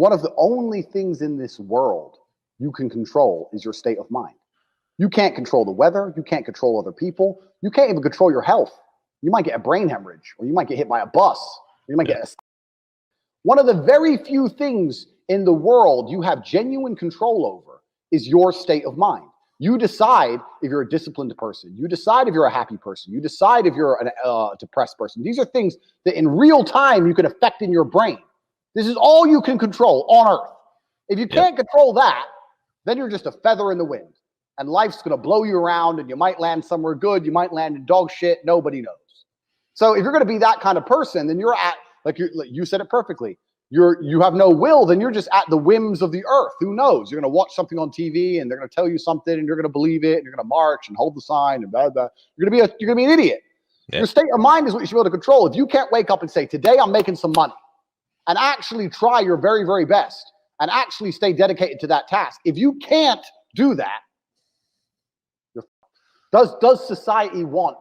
One of the only things in this world you can control is your state of mind. You can't control the weather. You can't control other people. You can't even control your health. You might get a brain hemorrhage, or you might get hit by a bus. Or you might get one of the very few things in the world you have genuine control over is your state of mind. You decide if you're a disciplined person. You decide if you're a happy person. You decide if you're a depressed person. These are things that in real time you can affect in your brain. This is all you can control on earth. If you can't control that, then you're just a feather in the wind. And life's going to blow you around, and you might land somewhere good. You might land in dog shit. Nobody knows. So if you're going to be that kind of person, then you're at, like you said it perfectly, you have no will, then you're just at the whims of the earth. Who knows? You're going to watch something on TV, and they're going to tell you something, and you're going to believe it, and you're going to march and hold the sign and blah, blah. You're going to be an idiot. Yeah. Your state of mind is what you should be able to control. If you can't wake up and say, today I'm making some money, and actually try your very, very best, and actually stay dedicated to that task. If you can't do that, does society want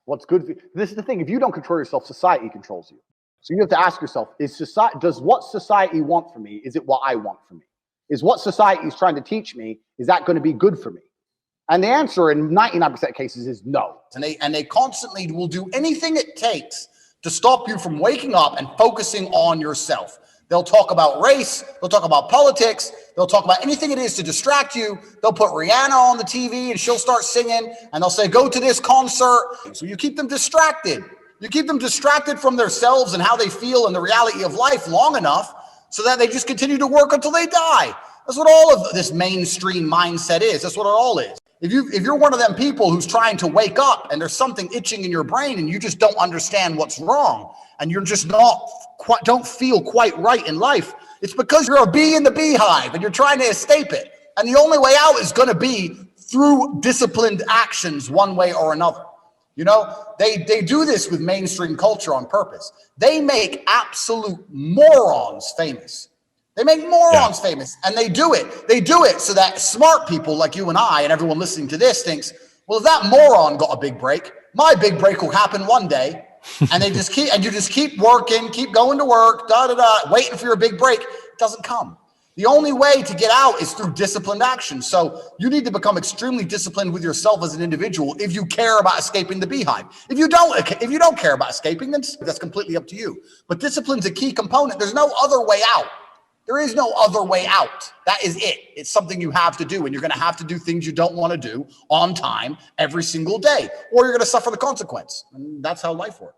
what's good for you? This is the thing. If you don't control yourself, society controls you. So you have to ask yourself, does what society want for me, is it what I want for me? Is what society is trying to teach me, is that going to be good for me? And the answer in 99% of cases is no. And they constantly will do anything it takes to stop you from waking up and focusing on yourself. They'll talk about race. They'll talk about politics. They'll talk about anything it is to distract you. They'll put Rihanna on the TV and she'll start singing, and they'll say, go to this concert. So you keep them distracted. You keep them distracted from themselves and how they feel and the reality of life long enough so that they just continue to work until they die. That's what all of this mainstream mindset is. That's what it all is. If you're one of them people who's trying to wake up and there's something itching in your brain and you just don't understand what's wrong and you're just don't feel quite right in life, it's because you're a bee in the beehive and you're trying to escape it. And the only way out is going to be through disciplined actions one way or another. You know, they do this with mainstream culture on purpose. They make absolute morons famous. They make morons famous, and they do it. They do it so that smart people like you and I and everyone listening to this thinks, well, if that moron got a big break, my big break will happen one day. And you just keep working, keep going to work, waiting for your big break. It doesn't come. The only way to get out is through disciplined action. So you need to become extremely disciplined with yourself as an individual if you care about escaping the beehive. If you don't care about escaping, then that's completely up to you. But discipline's a key component. There's no other way out. There is no other way out. That is it. It's something you have to do, and you're going to have to do things you don't want to do on time every single day, or you're going to suffer the consequence. And that's how life works.